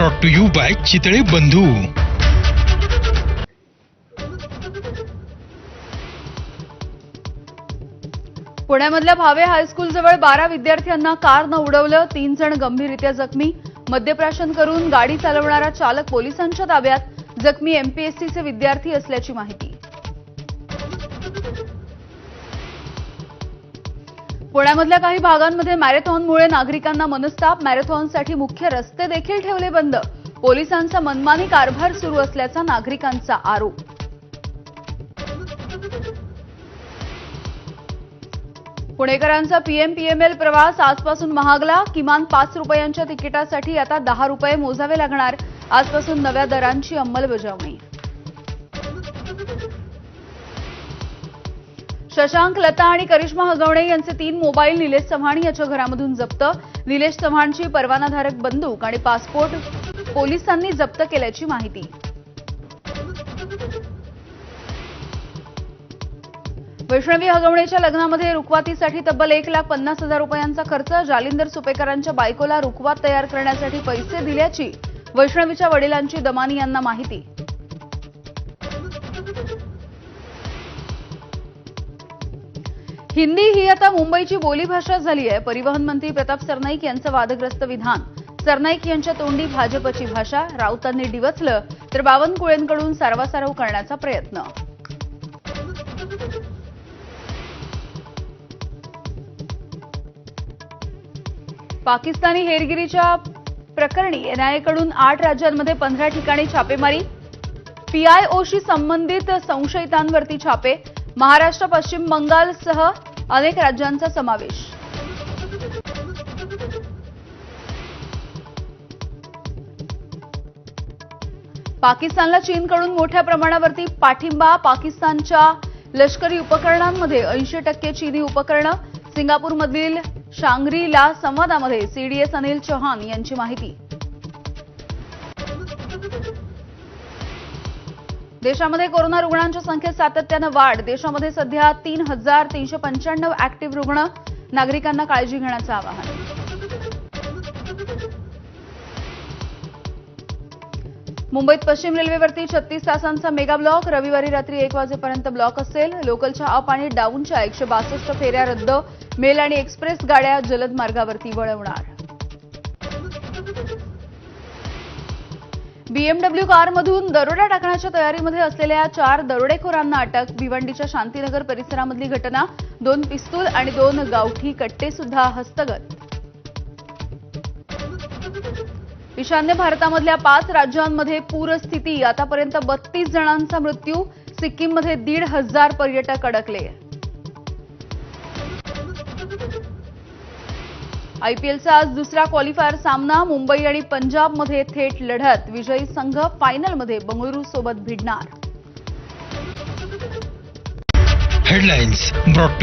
Brought to you by Chitale Bandhu. पुण्यामधल्या Bhave high school जवळ 12 विद्यार्थ्यांना कारनं उडवलं. 3 जण गंभीररीत्या जखमी. मद्यप्राशन करून गाडी चालवणारा चालक पोलिसांच्या ताब्यात. जखमी एमपीएससीचे विद्यार्थी असल्याची माहिती. पुण्यामधल्या काही भागांमध्ये मॅरेथॉनमुळे नागरिकांना मनस्ताप. मॅरेथॉनसाठी मुख्य रस्ते देखील ठेवले बंद. पोलिसांचा मनमानी कारभार सुरू असल्याचा नागरिकांचा आरोप. पुणेकरांचा पीएमपीएमएल प्रवास आजपासून महागला. किमान 5 रुपयांच्या तिकिटासाठी आता 10 रुपये मोजावे लागणार. आजपासून नव्या दरांची अंमलबजावणी. शशांक, लता आणि करिश्मा हगवणे यांचे 3 मोबाईल निलेश चव्हाण याच्या घरामधून जप्त. निलेश चव्हाणची परवानाधारक बंदूक आणि पासपोर्ट पोलिसांनी जप्त केल्याची माहिती. वैष्णवी हगवणेच्या लग्नामध्ये रुखवातीसाठी तब्बल 1,50,000 रुपयांचा खर्च. जालिंदर सुपेकरांच्या बायकोला रुखवात तयार करण्यासाठी पैसे दिल्याची वैष्णवीच्या वडिलांची दमानी यांना माहिती. हिंदी ही आता मुंबईची बोलीभाषा झाली आहे. परिवहन मंत्री प्रताप सरनाईक यांचं वादग्रस्त विधान. सरनाईक यांच्या तोंडी भाजपची भाषा. राऊतांनी डिवचलं तर बावनकुळेंकडून सारवासारव करण्याचा प्रयत्न. पाकिस्तानी हेरगिरीच्या प्रकरणी एनआयएकडून 8 राज्यांमध्ये 15 ठिकाणी छापेमारी. पीआयओशी संबंधित संशयितांवरती छापे. महाराष्ट्र, पश्चिम बंगालसह अनेक राज्यांचा समावेश. पाकिस्तानला चीनकडून मोठ्या प्रमाणावरती पाठिंबा. पाकिस्तानच्या लष्करी उपकरणांमध्ये 80% चीनी उपकरणं. सिंगापूरमधील शांग्री-ला संवादामध्ये सीडीएस अनिल चौहान यांची माहिती. देशामध्ये कोरोना रुग्णांच्या संख्येत सातत्यानं वाढ. देशामध्ये सध्या 3,395 ऍक्टिव्ह रुग्ण. नागरिकांना काळजी घेण्याचं आवाहन. मुंबईत पश्चिम रेल्वेवरती 36 तासांचा मेगा ब्लॉक. रविवारी रात्री 1 वाजेपर्यंत ब्लॉक असेल. लोकलच्या अप आणि डाऊनच्या 162 फेऱ्या रद्द. मेल आणि एक्सप्रेस गाड्या जलद मार्गावरती वळवणार. बीएमडब्ल्यू कारमधून दरोडा टाकण्याच्या तयारीमध्ये असलेल्या 4 दरोडेखोरांना अटक. भिवंडीच्या शांतीनगर परिसरामधली घटना. 2 पिस्तूल आणि 2 गावठी कट्टे सुद्धा हस्तगत. ईशान्य भारतामधल्या 5 राज्यांमध्ये पूरस्थिती. आतापर्यंत 32 जणांचा मृत्यू. सिक्कीममध्ये 1,500 पर्यटक अडकले. आयपीएलचा आज दुसरा क्वालिफायर सामना. मुंबई आणि पंजाबमध्ये थेट लढत. विजयी संघ फायनलमध्ये बंगळुरू सोबत भिडणार. Headlines brought to